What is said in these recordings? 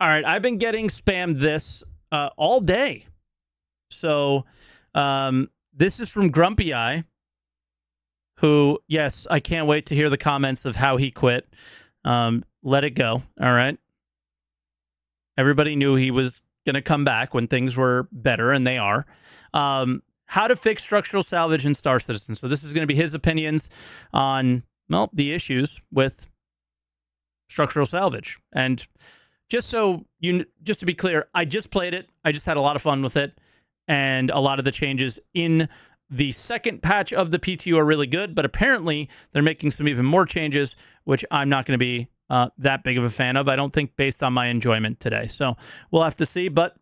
All right, I've been getting spammed this all day. So this is from Grumpy Eye, who, yes, I can't wait to hear the comments of how he quit. Let it go, all right? Everybody knew he was going to come back when things were better, and they are. How to fix structural salvage in Star Citizen. So this is going to be his opinions on, well, the issues with structural salvage. And just to be clear, I just played it. I just had a lot of fun with it. And a lot of the changes in the second patch of the PTU are really good, but apparently they're making some even more changes, which I'm not going to be that big of a fan of, I don't think, based on my enjoyment today. So we'll have to see, but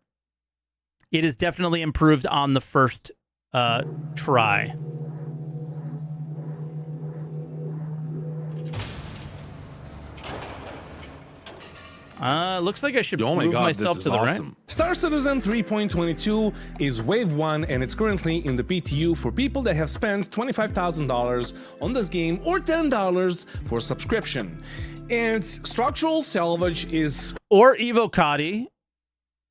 it is definitely improved on the first try. Looks like I should move myself to the right. Star Citizen 3.22 is Wave 1 and it's currently in the PTU for people that have spent $25,000 on this game or $10 for subscription. And structural salvage is... Or Evocati.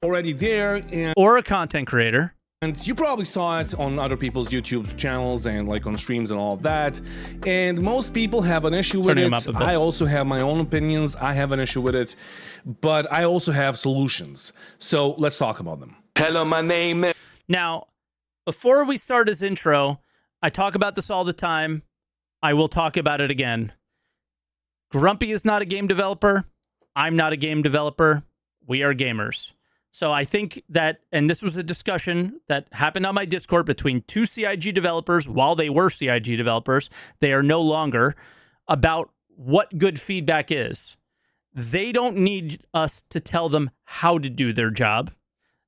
Already there. Or a content creator. And you probably saw it on other people's YouTube channels and like on streams and all of that. And most people have an issue with it. I also have my own opinions. I have an issue with it. But I also have solutions. So let's talk about them. Hello, my name is... Now, before we start his intro, I talk about this all the time. I will talk about it again. Grumpy is not a game developer. I'm not a game developer. We are gamers. So I think that, and this was a discussion that happened on my Discord between two CIG developers while they were CIG developers. They are no longer, about what good feedback is. They don't need us to tell them how to do their job.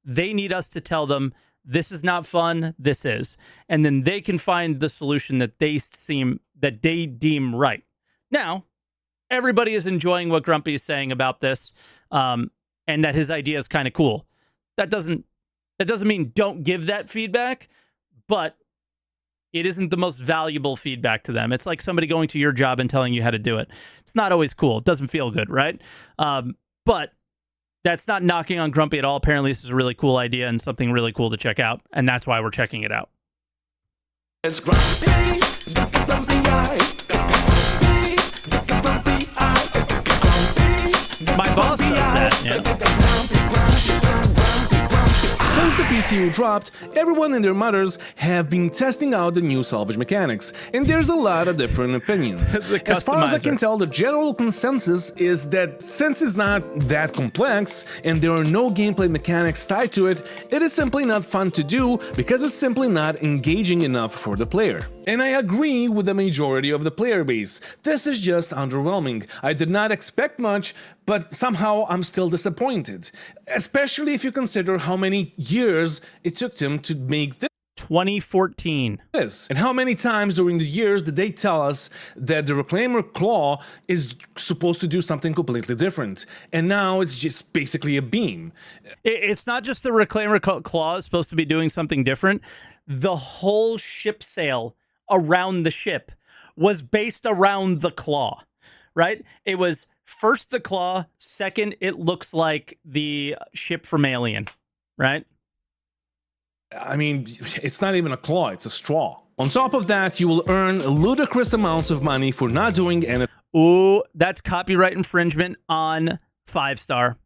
They need us to tell them, this is not fun, this is. And then they can find the solution that they deem right. Now, everybody is enjoying what Grumpy is saying about this. And that his idea is kind of cool. That doesn't mean don't give that feedback, but it isn't the most valuable feedback to them. It's like somebody going to your job and telling you how to do it. It's not always cool. It doesn't feel good, right? But that's not knocking on Grumpy at all. Apparently, this is a really cool idea and something really cool to check out, and that's why we're checking it out. It's Grumpy, My boss does that, yeah. Since the PTU dropped, everyone and their mothers have been testing out the new salvage mechanics, and there's a lot of different opinions. As far as I can tell, the general consensus is that since it's not that complex, and there are no gameplay mechanics tied to it, it is simply not fun to do because it's simply not engaging enough for the player. And I agree with the majority of the player base. This is just underwhelming. I did not expect much, but somehow I'm still disappointed. Especially if you consider how many years it took them to make this. 2014. And how many times during the years did they tell us that the Reclaimer Claw is supposed to do something completely different? And now it's just basically a beam. It's not just the Reclaimer Claw is supposed to be doing something different. The whole ship sail around the ship was based around the claw, right? It was first the claw, second it looks like the ship from Alien, right? I mean, it's not even a claw, it's a straw. On top of that, you will earn ludicrous amounts of money for not doing anything. Ooh, that's copyright infringement on 5-star.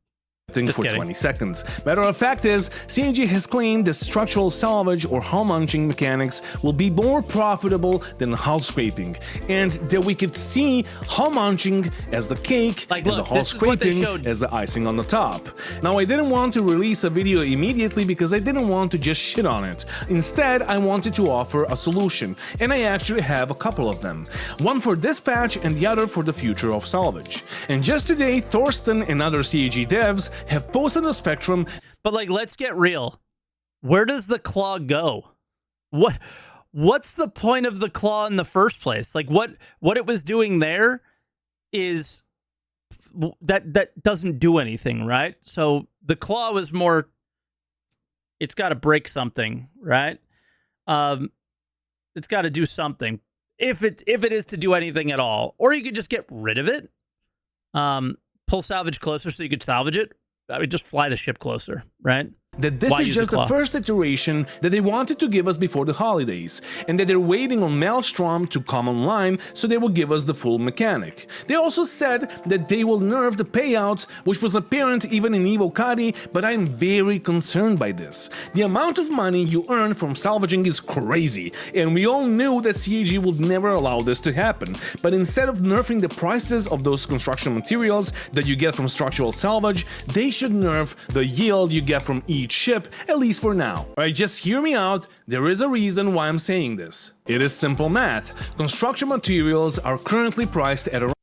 For 20 seconds. Matter of fact is, CIG has claimed the structural salvage or hull munching mechanics will be more profitable than hull scraping, and that we could see hull munching as the cake and the hull scraping as the icing on the top. Now, I didn't want to release a video immediately because I didn't want to just shit on it. Instead, I wanted to offer a solution, and I actually have a couple of them. One for this patch and the other for the future of salvage. And just today, Thorsten and other CIG devs have posted a spectrum. But like, let's get real. Where does the claw go? What's the point of the claw in the first place? Like, what it was doing there is that doesn't do anything, right? So the claw was more, it's got to break something, right? It's got to do something if it is to do anything at all. Or you could just get rid of it. Pull salvage closer so you could salvage it. just fly the ship closer, right? That this is just the first iteration that they wanted to give us before the holidays, and that they're waiting on Maelstrom to come online so they will give us the full mechanic. They also said that they will nerf the payouts, which was apparent even in Evo Kadi, but I'm very concerned by this. The amount of money you earn from salvaging is crazy, and we all knew that CAG would never allow this to happen, but instead of nerfing the prices of those construction materials that you get from structural salvage, they should nerf the yield you get from each ship, at least for now. Alright, just hear me out, there is a reason why I'm saying this. It is simple math. Construction materials are currently priced at around...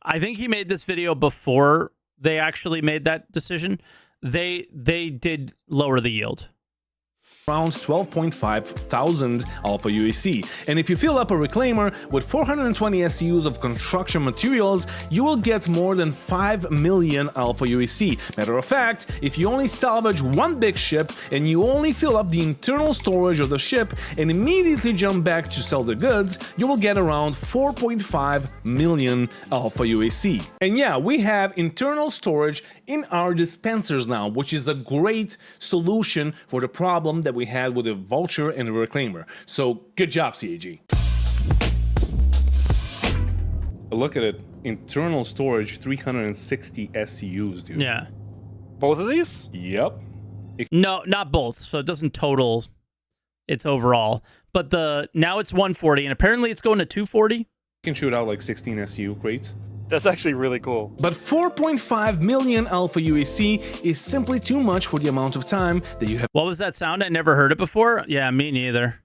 I think he made this video before they actually made that decision. They did lower the yield. Around 12.5 thousand Alpha UAC. And if you fill up a reclaimer with 420 SCUs of construction materials, you will get more than 5 million Alpha UAC. Matter of fact, if you only salvage one big ship and you only fill up the internal storage of the ship and immediately jump back to sell the goods, you will get around 4.5 million Alpha UAC. And yeah, we have internal storage in our dispensers now, which is a great solution for the problem that we had with the Vulture and the Reclaimer. So good job, CAG. Look at it. Internal storage, 360 SCUs, dude. Yeah. Both of these? Yep. No, not both. So it doesn't total its overall. But now it's 140, and apparently it's going to 240. You can shoot out like 16 SCU crates. That's actually really cool. But 4.5 million Alpha UAC is simply too much for the amount of time that you have. What was that sound? I never heard it before. Yeah, me neither.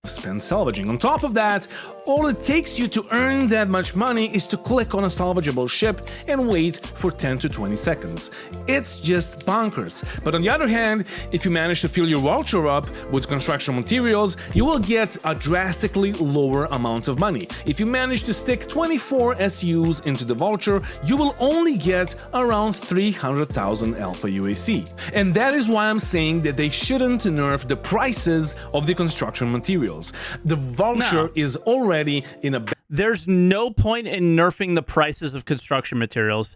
Spend salvaging. On top of that, all it takes you to earn that much money is to click on a salvageable ship and wait for 10 to 20 seconds. It's just bonkers. But on the other hand, if you manage to fill your Vulture up with construction materials, you will get a drastically lower amount of money. If you manage to stick 24 SUs into the Vulture, you will only get around 300,000 Alpha UAC. And that is why I'm saying that they shouldn't nerf the prices of the construction materials. The Vulture is already in a... There's no point in nerfing the prices of construction materials.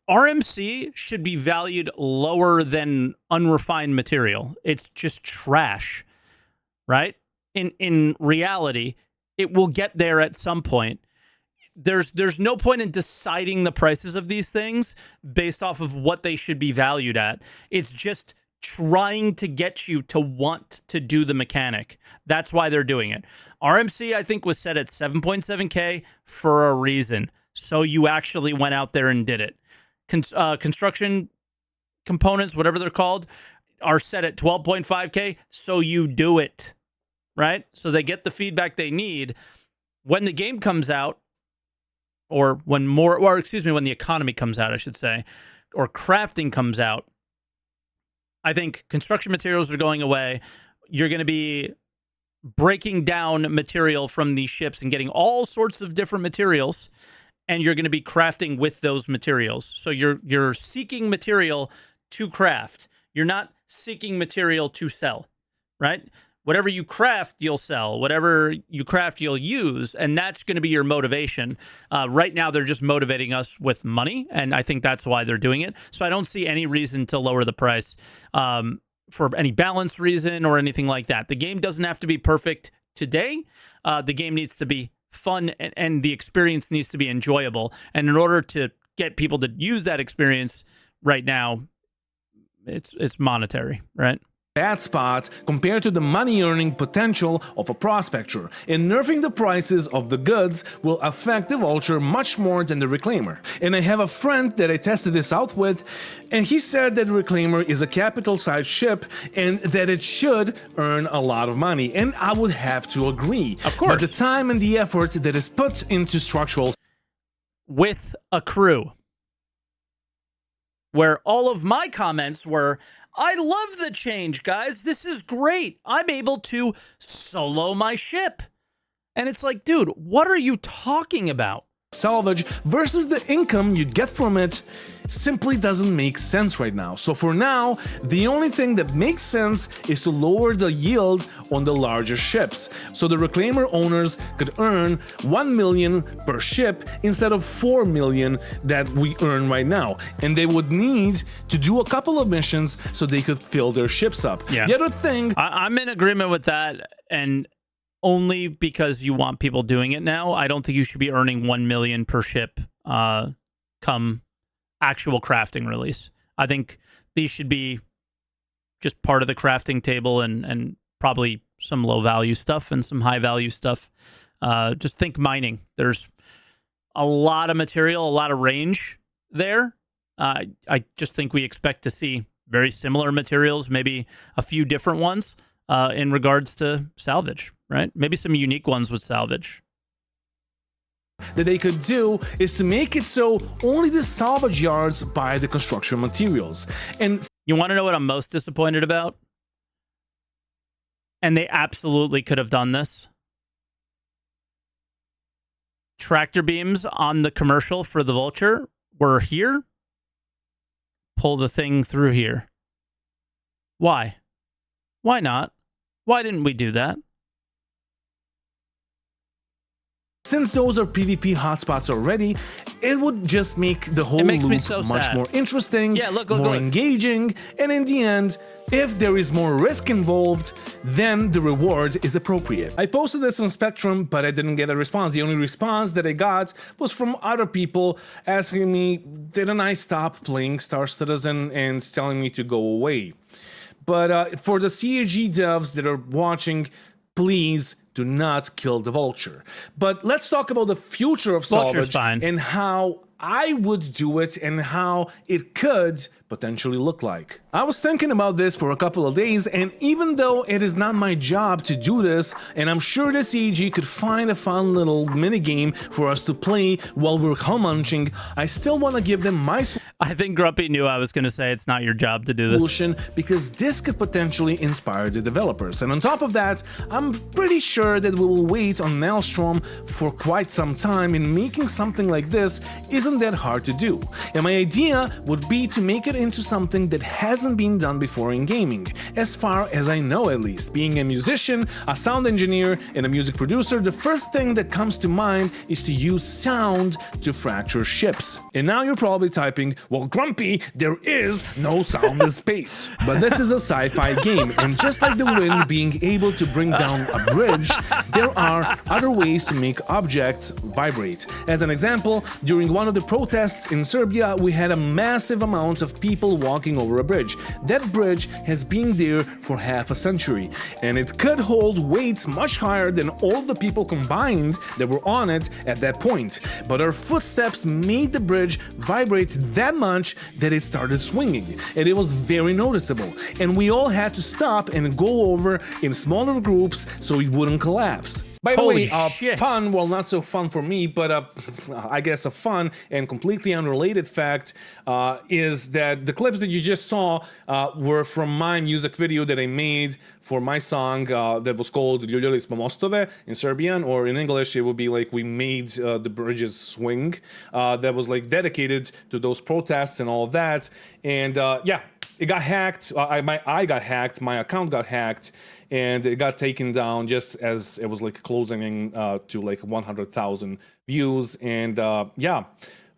RMC should be valued lower than unrefined material. It's just trash, right? In reality, it will get there at some point. There's no point in deciding the prices of these things based off of what they should be valued at. It's just trying to get you to want to do the mechanic. That's why they're doing it. RMC, I think, was set at 7.7K for a reason. So you actually went out there and did it. Construction components, whatever they're called, are set at 12.5K. So you do it, right? So they get the feedback they need. When the game comes out, or when the economy comes out, I should say, or crafting comes out, I think construction materials are going away. You're going to be breaking down material from these ships and getting all sorts of different materials, and you're going to be crafting with those materials. So you're seeking material to craft. You're not seeking material to sell, right? Whatever you craft, you'll sell. Whatever you craft, you'll use, and that's going to be your motivation. Right now, they're just motivating us with money, and I think that's why they're doing it. So I don't see any reason to lower the price for any balance reason or anything like that. The game doesn't have to be perfect today. The game needs to be fun, and the experience needs to be enjoyable. And in order to get people to use that experience right now, it's monetary, right? Bad spot compared to the money-earning potential of a prospector, and nerfing the prices of the goods will affect the Vulture much more than the Reclaimer. And I have a friend that I tested this out with, and he said that the Reclaimer is a capital-sized ship and that it should earn a lot of money, and I would have to agree. Of course. But the time and the effort that is put into structural... With a crew. Where all of my comments were... I love the change, guys. This is great. I'm able to solo my ship. And it's like, dude, what are you talking about? Salvage versus the income you get from it, simply doesn't make sense right now. So for now, the only thing that makes sense is to lower the yield on the larger ships, so the reclaimer owners could earn 1 million per ship instead of 4 million that we earn right now, and they would need to do a couple of missions so they could fill their ships up. Yeah. The other thing, I'm in agreement with that, and only because you want people doing it now. I don't think you should be earning 1 million per ship come actual crafting release. I think these should be just part of the crafting table, and probably some low value stuff and some high value stuff. Just think mining. There's a lot of material, a lot of range there. I just think we expect to see very similar materials, maybe a few different ones in regards to salvage, right? Maybe some unique ones with salvage. That they could do is to make it so only the salvage yards buy the construction materials. And you want to know what I'm most disappointed about? And they absolutely could have done this. Tractor beams on the commercial for the Vulture were here. Pull the thing through here. Why? Why not? Why didn't we do that? since those are PvP hotspots already, it would just make the whole loop much more interesting, more engaging, and in the end, if there is more risk involved, then the reward is appropriate. I posted this on Spectrum, but I didn't get a response. The only response that I got was from other people asking me, didn't I stop playing Star Citizen, and telling me to go away. But for the CAG devs that are watching, please do not kill the Vulture. But let's talk about the future of Salvage and how I would do it and how it could potentially look like. I was thinking about this for a couple of days, and even though it is not my job to do this, and I'm sure the CAG could find a fun little minigame for us to play while we're hum munching, I still want to give them my I think Grumpy knew I was going to say it's not your job to do this. Solution, because this could potentially inspire the developers. And on top of that, I'm pretty sure that we will wait on Maelstrom for quite some time, and making something like this isn't that hard to do. And my idea would be to make it into something that hasn't been done before in gaming, as far as I know at least. Being a musician, a sound engineer, and a music producer, the first thing that comes to mind is to use sound to fracture ships. And now you're probably typing, well, Grumpy, there is no sound in space. But this is a sci-fi game, and just like the wind being able to bring down a bridge, there are other ways to make objects vibrate. As an example, during one of the protests in Serbia, we had a massive amount of people walking over a bridge. That bridge has been there for half a century, and it could hold weights much higher than all the people combined that were on it at that point. But our footsteps made the bridge vibrate that much that it started swinging, and it was very noticeable. And we all had to stop and go over in smaller groups so it wouldn't collapse. By the way, fun, well, not so fun for me, but I guess a fun and completely unrelated fact is that the clips that you just saw were from my music video that I made for my song that was called Ljuljali smo mostove in Serbian, or in English it would be like We Made the Bridges Swing. That was like dedicated to those protests and all of that. And yeah, it got hacked. I got hacked. My account got hacked, and it got taken down just as it was like closing to like 100,000 views. And yeah,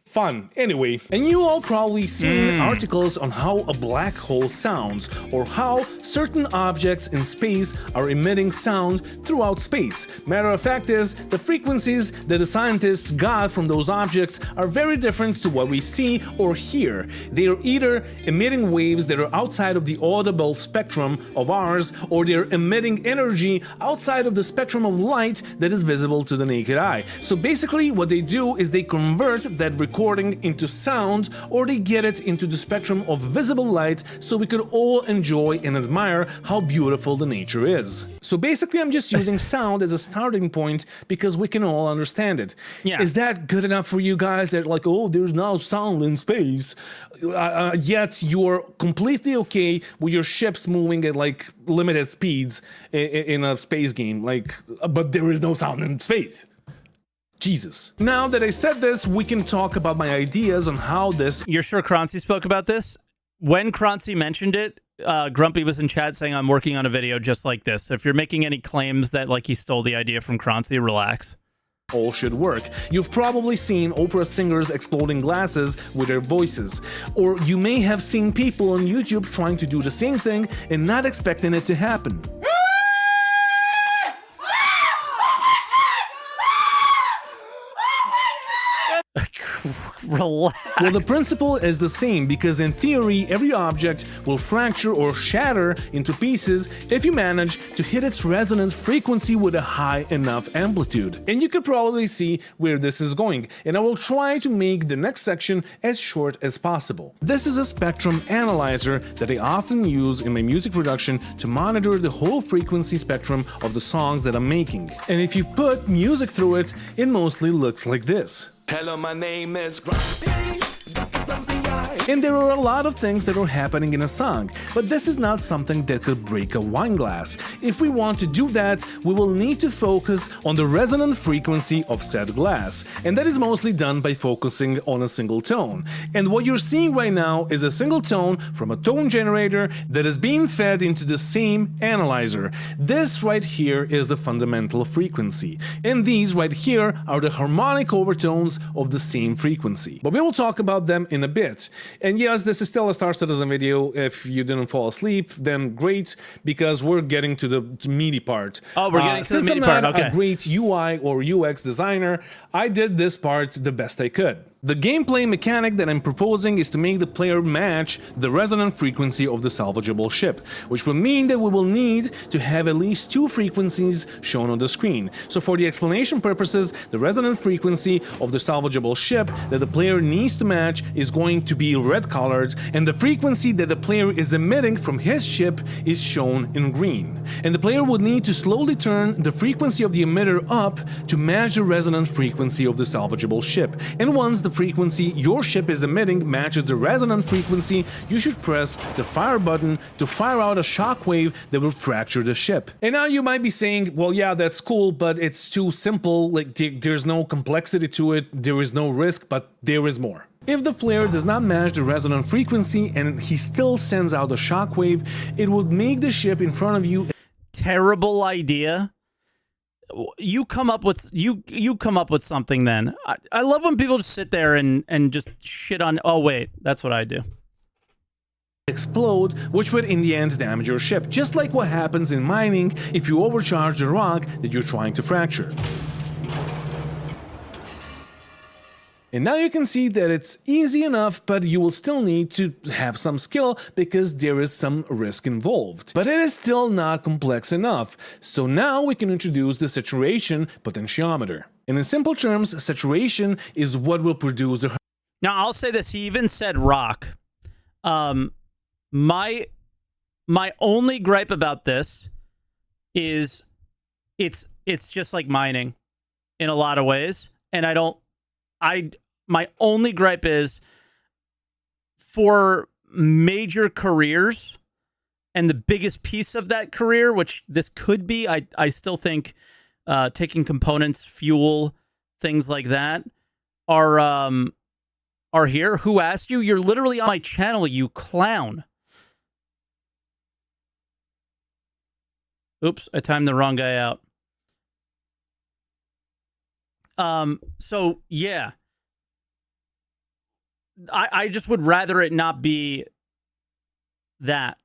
fun. Anyway, and you all probably seen articles on how a black hole sounds, or how certain objects in space are emitting sound throughout space. Matter of fact is, the frequencies that the scientists got from those objects are very different to what we see or hear. They are either emitting waves that are outside of the audible spectrum of ours, or they're emitting energy outside of the spectrum of light that is visible to the naked eye. So basically what they do is they convert that recording into sound, or they get it into the spectrum of visible light so we could all enjoy and admire how beautiful the nature is. So basically I'm just using sound as a starting point because we can all understand it. Yeah. Is that good enough for you guys that like, oh, there's no sound in space, yet you're completely okay with your ships moving at like limited speeds in a space game, like, but there is no sound in space? Jesus. Now that I said this, we can talk about my ideas on how this... You're sure Croncy spoke about this? When Croncy mentioned it, Grumpy was in chat saying, I'm working on a video just like this. So if you're making any claims that like he stole the idea from Croncy, relax. All should work. You've probably seen opera singers exploding glasses with their voices. Or you may have seen people on YouTube trying to do the same thing and not expecting it to happen. Relax. Well, the principle is the same because in theory, every object will fracture or shatter into pieces if you manage to hit its resonant frequency with a high enough amplitude. And you could probably see where this is going, and I will try to make the next section as short as possible. This is a spectrum analyzer that I often use in my music production to monitor the whole frequency spectrum of the songs that I'm making. And if you put music through it, it mostly looks like this. Hello, my name is Grumpy. And there are a lot of things that are happening in a song, but this is not something that could break a wine glass. If we want to do that, we will need to focus on the resonant frequency of said glass, and that is mostly done by focusing on a single tone. And what you're seeing right now is a single tone from a tone generator that is being fed into the same analyzer. This right here is the fundamental frequency, and these right here are the harmonic overtones of the same frequency. But we will talk about them in a bit. And yes, this is still a Star Citizen video. If you didn't fall asleep, then great, because we're getting to the meaty part. Oh, we're getting to the meaty part, okay. Since I'm not a great UI or UX designer, I did this part the best I could. The gameplay mechanic that I'm proposing is to make the player match the resonant frequency of the salvageable ship, which will mean that we will need to have at least two frequencies shown on the screen. So for the explanation purposes, the resonant frequency of the salvageable ship that the player needs to match is going to be red colored, and the frequency that the player is emitting from his ship is shown in green. And the player would need to slowly turn the frequency of the emitter up to match the resonant frequency of the salvageable ship. And once the frequency your ship is emitting matches the resonant frequency, you should press the fire button to fire out a shockwave that will fracture the ship. And now you might be saying, well, yeah, that's cool, but it's too simple, like there's no complexity to it, there is no risk, but there is more. If the player does not match the resonant frequency and he still sends out a shockwave, it would make the ship in front of you... Terrible idea. You come up with something then. I love when people just sit there and just shit on. Oh wait, that's what I do. Explode, which would in the end damage your ship, just like what happens in mining if you overcharge the rock that you're trying to fracture. And now you can see that it's easy enough, but you will still need to have some skill because there is some risk involved. But it is still not complex enough. So now we can introduce the saturation potentiometer. And in simple terms, saturation is what will produce the... Now I'll say this, he even said rock. My only gripe about this is it's just like mining in a lot of ways, and my only gripe is for major careers and the biggest piece of that career, which this could be, I still think taking components, fuel, things like that are here. Who asked you? You're literally on my channel, you clown. Oops, I timed the wrong guy out. So yeah. I just would rather it not be that.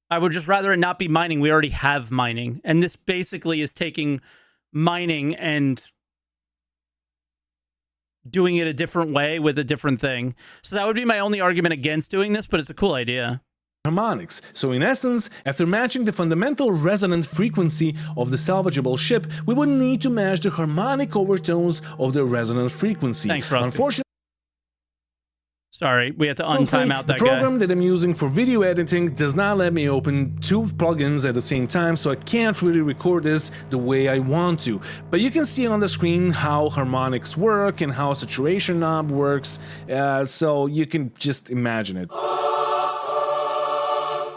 I would just rather it not be mining. We already have mining. And this basically is taking mining and doing it a different way with a different thing. So that would be my only argument against doing this, but it's a cool idea. Harmonics. So in essence, after matching the fundamental resonant frequency of the salvageable ship, we would need to match the harmonic overtones of the resonant frequency. Thanks, Rusty. Unfortunately, sorry, we had to untime out that guy. The program guy. that I'm using for video editing does not let me open two plugins at the same time, so I can't really record this the way I want to. But you can see on the screen how harmonics work and how saturation knob works, so you can just imagine it.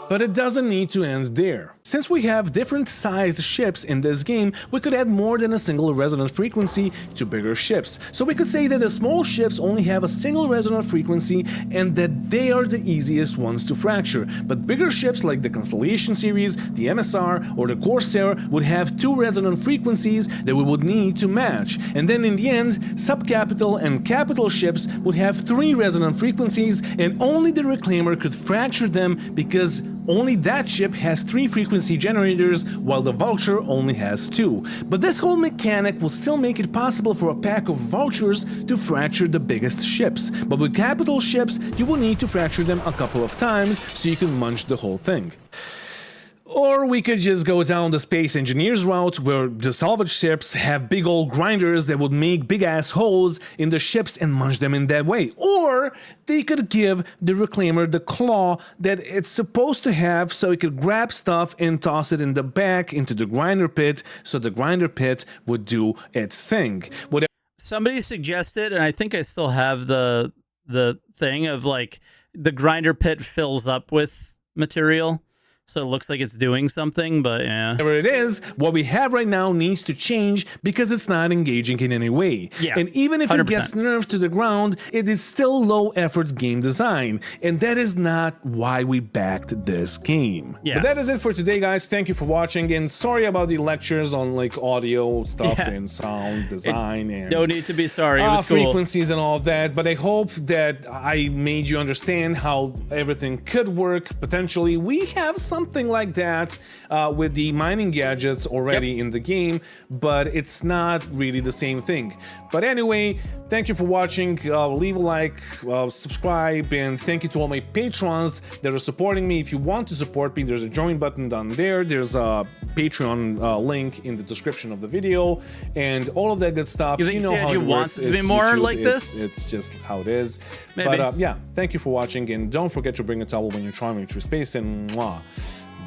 But it doesn't need to end there. Since we have different sized ships in this game, we could add more than a single resonant frequency to bigger ships. So we could say that the small ships only have a single resonant frequency and that they are the easiest ones to fracture. But bigger ships like the Constellation series, the MSR or the Corsair would have 2 resonant frequencies that we would need to match. And then in the end, subcapital and capital ships would have 3 resonant frequencies and only the Reclaimer could fracture them because only that ship has 3 frequency generators, while the Vulture only has 2. But this whole mechanic will still make it possible for a pack of Vultures to fracture the biggest ships. But with capital ships, you will need to fracture them a couple of times so you can munch the whole thing. Or we could just go down the Space Engineers route, where the salvage ships have big old grinders that would make big ass holes in the ships and munch them in that way. Or they could give the Reclaimer the claw that it's supposed to have so it could grab stuff and toss it in the back into the grinder pit so the grinder pit would do its thing. Somebody suggested, and I think I still have the thing of like the grinder pit fills up with material. So it looks like it's doing something, but yeah. Whatever it is, what we have right now needs to change because it's not engaging in any way. Yeah, and even if 100%. it gets nerfed to the ground, it is still low-effort game design. And that is not why we backed this game. Yeah. But that is it for today, guys. Thank you for watching. And sorry about the lectures on like audio stuff and sound design and no need to be sorry. It was frequencies and all of that. But I hope that I made you understand how everything could work. Potentially, we have something like that with the mining gadgets already in the game, but it's not really the same thing. But anyway, thank you for watching. Leave a like, subscribe, and thank you to all my patrons that are supporting me. If you want to support me, there's a join button down there. There's a Patreon link in the description of the video, and all of that good stuff. You think know how it wants works. to be It's more YouTube. like this? It's just how it is. Maybe. But yeah, thank you for watching, and don't forget to bring a towel when you're traveling through space, and mwah,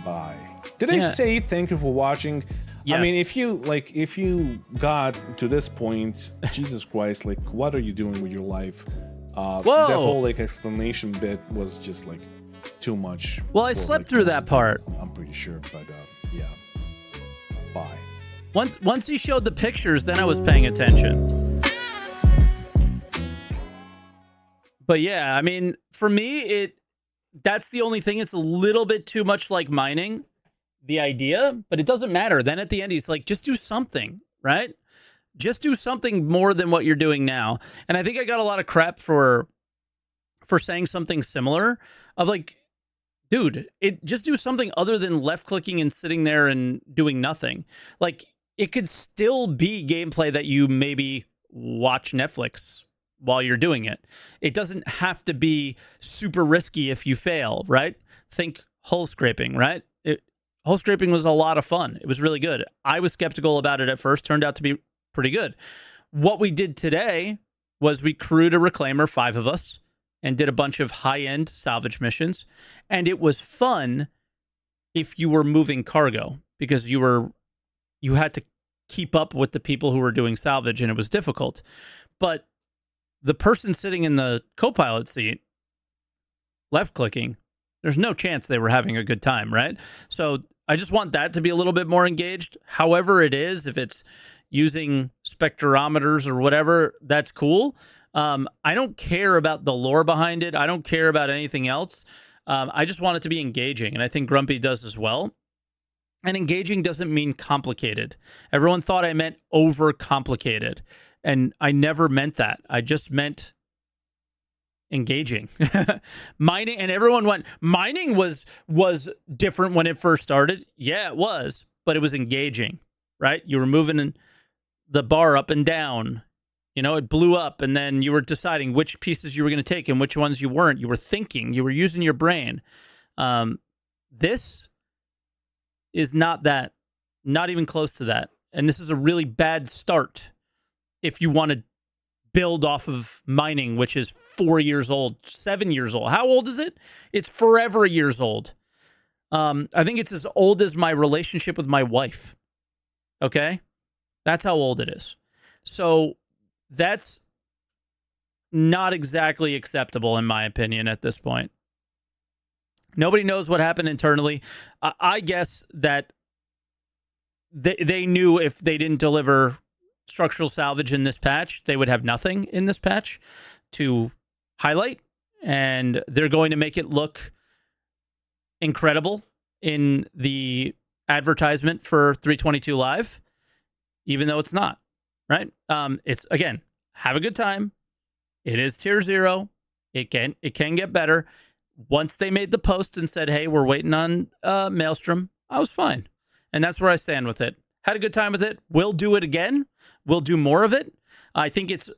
bye. Did I say thank you for watching? Yes. I mean, if you got to this point, Jesus Christ, like, what are you doing with your life? Whoa. The whole like explanation bit was just like too much. Well, I slept through that part. I'm pretty sure, but yeah. Bye. Once he showed the pictures, then I was paying attention. But yeah, I mean, for me, that's the only thing. It's a little bit too much like mining, the idea, but it doesn't matter. Then at the end, he's like, just do something, right? Just do something more than what you're doing now. And I think I got a lot of crap for saying something similar of like, dude, just do something other than left clicking and sitting there and doing nothing. Like, it could still be gameplay that you maybe watch Netflix while you're doing it. It doesn't have to be super risky if you fail, right? Think hull scraping, right? Hull scraping was a lot of fun. It was really good. I was skeptical about it at first. Turned out to be pretty good. What we did today was we crewed a Reclaimer, 5 of us, and did a bunch of high-end salvage missions. And it was fun if you were moving cargo because you had to keep up with the people who were doing salvage, and it was difficult. But the person sitting in the co-pilot seat, left-clicking, there's no chance they were having a good time, right? So I just want that to be a little bit more engaged. However it is, if it's using spectrometers or whatever, that's cool. I don't care about the lore behind it. I don't care about anything else. I just want it to be engaging, and I think Grumpy does as well. And engaging doesn't mean complicated. Everyone thought I meant over-complicated, and I never meant that. I just meant engaging. Mining, and everyone went, mining was different when it first started. Yeah, it was, but it was engaging, right? You were moving the bar up and down. You know, it blew up, and then you were deciding which pieces you were going to take and which ones you weren't. You were thinking. You were using your brain. This is not that. Not even close to that. And this is a really bad start if you want to build off of mining, which is 4 years old, 7 years old. How old is it? It's forever years old. I think it's as old as my relationship with my wife. Okay? That's how old it is. So that's not exactly acceptable, in my opinion, at this point. Nobody knows what happened internally. I guess that they knew if they didn't deliver structural salvage in this patch, they would have nothing in this patch to highlight, and they're going to make it look incredible in the advertisement for 322 Live, even though it's not, right? It's, again, have a good time. It is tier 0. It can get better. Once they made the post and said, hey, we're waiting on Maelstrom, I was fine. And that's where I stand with it. Had a good time with it. We'll do it again. We'll do more of it. I think it's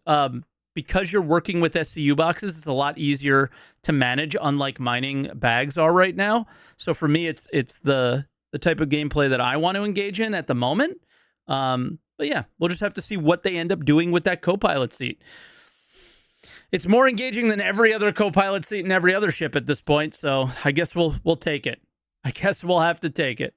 because you're working with SCU boxes, it's a lot easier to manage, unlike mining bags are right now. So for me, it's the type of gameplay that I want to engage in at the moment. But yeah, we'll just have to see what they end up doing with that co-pilot seat. It's more engaging than every other co-pilot seat in every other ship at this point, so I guess we'll take it. I guess we'll have to take it.